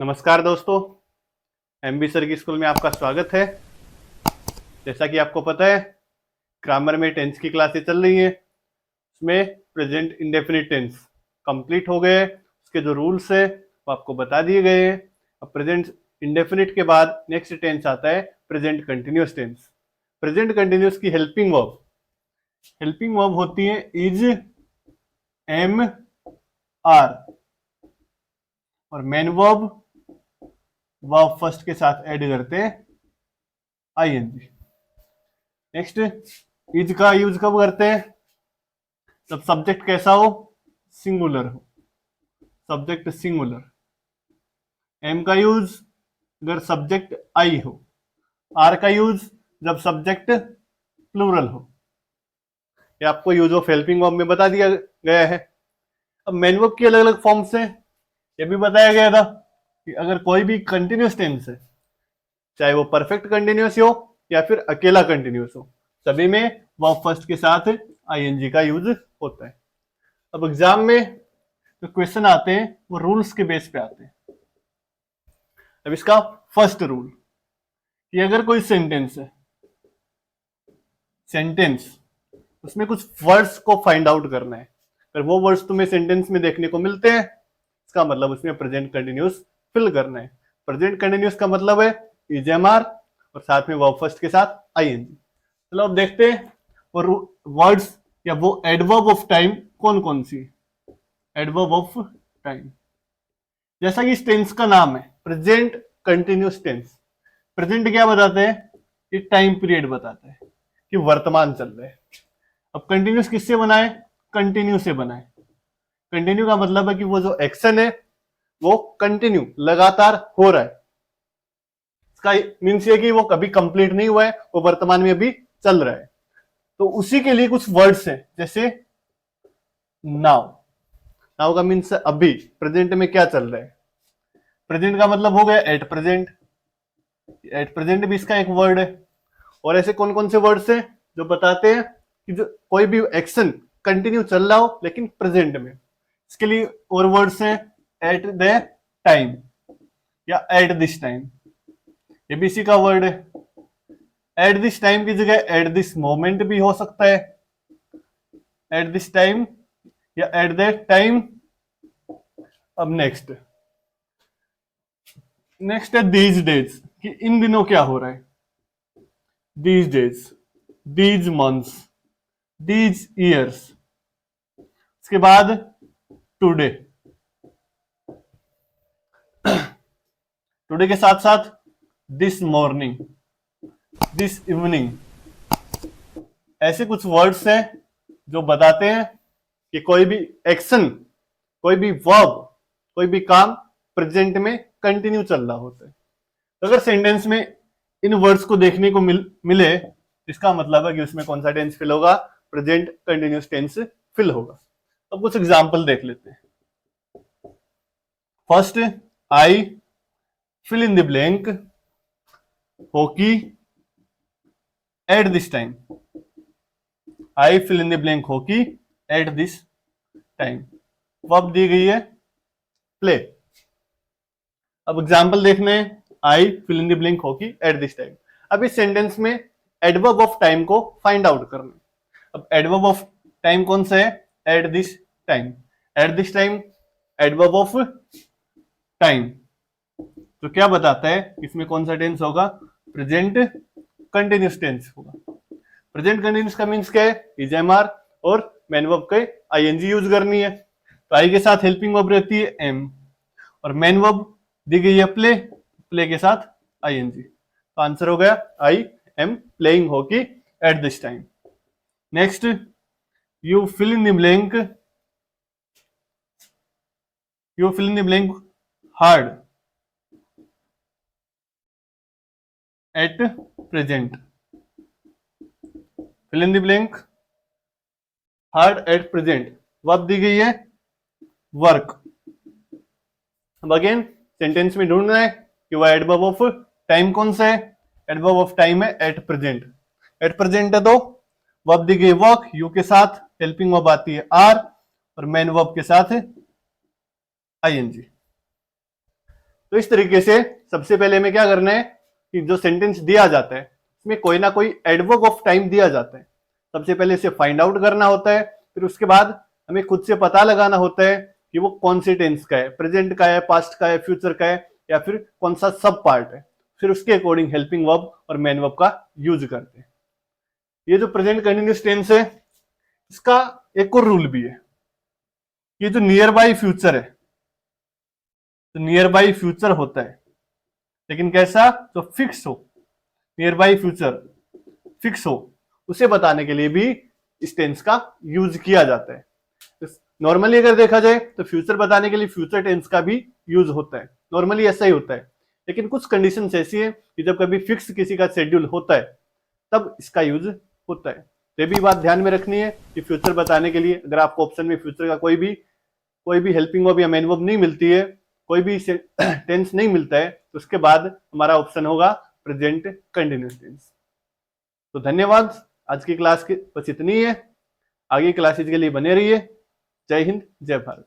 नमस्कार दोस्तों, MB sir की स्कूल में आपका स्वागत है। जैसा कि आपको पता है, ग्रामर में टेंस की क्लासेस चल रही हैं। उसमें प्रेजेंट इंडेफिनिट टेंस कंप्लीट हो गए। उसके जो रूल्स है वो आपको बता दिए गए हैं। अब प्रेजेंट इंडेफिनिट के बाद नेक्स्ट टेंस आता है present continuous tense. Present continuous की हेल्पिंग वर्ब होती है इज, एम, आर, और मेन वर्ब फर्स्ट के साथ ऐड करते हैं आईएनजी। नेक्स्ट, इज का यूज कब करते हैं? जब सब्जेक्ट कैसा हो? सिंगुलर हो, सब्जेक्ट सिंगुलर। एम का यूज अगर सब्जेक्ट आई हो। आर का यूज जब सब्जेक्ट प्लूरल हो। ये आपको यूज ऑफ हेल्पिंग वर्ब में बता दिया गया है। अब मेन वर्ब की अलग अलग फॉर्म्स हैं। ये भी बताया गया था कि अगर कोई भी कंटिन्यूअस टेंस है, चाहे वो परफेक्ट कंटिन्यूअस हो या फिर अकेला कंटिन्यूअस हो, सभी में वर्ब फर्स्ट के साथ आईएनजी का यूज होता है। अब एग्जाम में जो क्वेश्चन आते हैं वो रूल्स के बेस पे आते हैं। अब इसका फर्स्ट रूल कि अगर कोई सेंटेंस उसमें कुछ वर्ड्स को फाइंड आउट करना है, अगर वो वर्ड्स तुम्हें सेंटेंस में देखने को मिलते हैं, इसका मतलब उसमें प्रेजेंट कंटिन्यूअस फिल करना है। प्रेजेंट कंटिन्यूअस का मतलब है इज, एम, आर और साथ में वर्ब फर्स्ट के साथ आईएनजी। चलो अब देखते हैं वो वर्ड्स या वो एडवर्ब ऑफ टाइम कौन कौन सी। एडवर्ब ऑफ टाइम, जैसा कि इस टेंस का नाम है प्रेजेंट कंटिन्यूअस टेंस। प्रेजेंट क्या बताते हैं? ये टाइम पीरियड बताता है कि वर्तमान चल रहा है। अब कंटिन्यूअस किससे बनाए? कंटिन्यू से बनाए। कंटिन्यू का मतलब है कि वो जो एक्शन है वो कंटिन्यू लगातार हो रहा है। इसका मीन्स ये कि वो कभी कंप्लीट नहीं हुआ है, वो वर्तमान में अभी चल रहा है। तो उसी के लिए कुछ वर्ड्स हैं, जैसे नाउ। नाउ का मीन्स अभी, प्रेजेंट में क्या चल रहा है। प्रेजेंट का मतलब हो गया एट प्रेजेंट। एट प्रेजेंट भी इसका एक वर्ड है। और ऐसे कौन कौन से वर्ड्स हैं जो बताते हैं कि जो कोई भी एक्शन कंटिन्यू चल रहा हो लेकिन प्रेजेंट में। इसके लिए और वर्ड्स हैं एट द टाइम या एट दिस टाइम, ये भी इसी का वर्ड है। एट दिस टाइम की जगह एट दिस मोमेंट भी हो सकता है, एट दिस टाइम या एट द टाइम। अब नेक्स्ट है दीज डेज, कि इन दिनों क्या हो रहा है। These days, these months, these years. इसके बाद टुडे, टुडे के साथ साथ दिस मॉर्निंग, दिस इवनिंग। ऐसे कुछ वर्ड्स हैं जो बताते हैं कि कोई भी एक्शन, कोई भी वर्ब, कोई भी काम प्रेजेंट में कंटिन्यू चल रहा होता है। तो अगर सेंटेंस में इन वर्ड्स को देखने को मिले, इसका मतलब है कि उसमें कौन सा टेंस फिल होगा? प्रेजेंट कंटिन्यूअस टेंस फिल होगा। अब कुछ एग्जांपल देख लेते हैं। First, I fill in the blank hockey at this time. I fill in the blank hockey at this time. Verb दी गई है प्ले। अब एग्जांपल देखने हैं, I fill in the blank hockey at this time. अब इस sentence में adverb of time को फाइंड आउट करना है। अब एडवर्ब ऑफ टाइम कौन सा है? Eight this time. Eight this time adverb of time, तो क्या बताता है इसमें कौन सा टेंस होगा? प्रेजेंट कंटिन्यूअस टेंस होगा। प्रेजेंट कंटिन्यूअस का मींस क्या है? इज, एम, आर और मेन वर्ब के आईएनजी यूज करनी है। तो आई के साथ हेल्पिंग वर्ब रहती है एम, और मेन वर्ब दी गई है प्ले, प्ले के साथ आईएनजी। तो आंसर हो गया I am playing hockey at this time. Next, you fill in the blank, you fill in the blank hard at present. Fill in the blank hard at present, verb दी गई है work. अब again sentence में ढूंढना है कि वह adverb of time कौन सा है। एडवर्ब ऑफ टाइम है एट प्रेजेंट। एट प्रेजेंट है तो वर्ब दी गई वर्क, यू के साथ हेल्पिंग वर्ब आती है आर और मेन वर्ब के साथ आईएनजी। तो इस तरीके से सबसे पहले हमें क्या करना है कि जो सेंटेंस दिया जाता है उसमें कोई ना कोई एडवर्ब ऑफ टाइम दिया जाता है, सबसे पहले इसे फाइंड आउट करना होता है, फिर उसके बाद हमें खुद से पता लगाना होता है कि वो कौन से टेंस का है, प्रेजेंट का है, पास्ट का है, फ्यूचर का है, या फिर कौन सा सब पार्ट है। फिर उसके अकॉर्डिंग हेल्पिंग वर्ब और मेन वर्ब का यूज करते हैं। ये जो प्रेजेंट कंटिन्यूस टेंस है इसका एक और रूल भी है, ये जो नियर बाई फ्यूचर है, तो नियर बाई फ्यूचर होता है लेकिन कैसा, जो फिक्स हो, नियर बाई फ्यूचर फिक्स हो, उसे बताने के लिए भी इस टेंस का यूज किया जाता है। नॉर्मली अगर देखा जाए तो फ्यूचर बताने के लिए फ्यूचर टेंस का भी यूज होता है, नॉर्मली ऐसा ही होता है। लेकिन कुछ कंडीशंस ऐसी है कि जब कभी फिक्स किसी का शेड्यूल होता है तब इसका यूज होता है। ये भी बात ध्यान में रखनी है कि फ्यूचर बताने के लिए अगर आपको ऑप्शन में फ्यूचर का कोई भी हेल्पिंग वर्ब या मेन वर्ब नहीं मिलती है, कोई भी टेंस नहीं मिलता है, तो उसके बाद हमारा ऑप्शन होगा प्रेजेंट कंटिन्यूस टेंस। तो धन्यवाद, आज की क्लास के बस इतनी है। आगे क्लासेज के लिए बने रहिए। जय हिंद, जय भारत।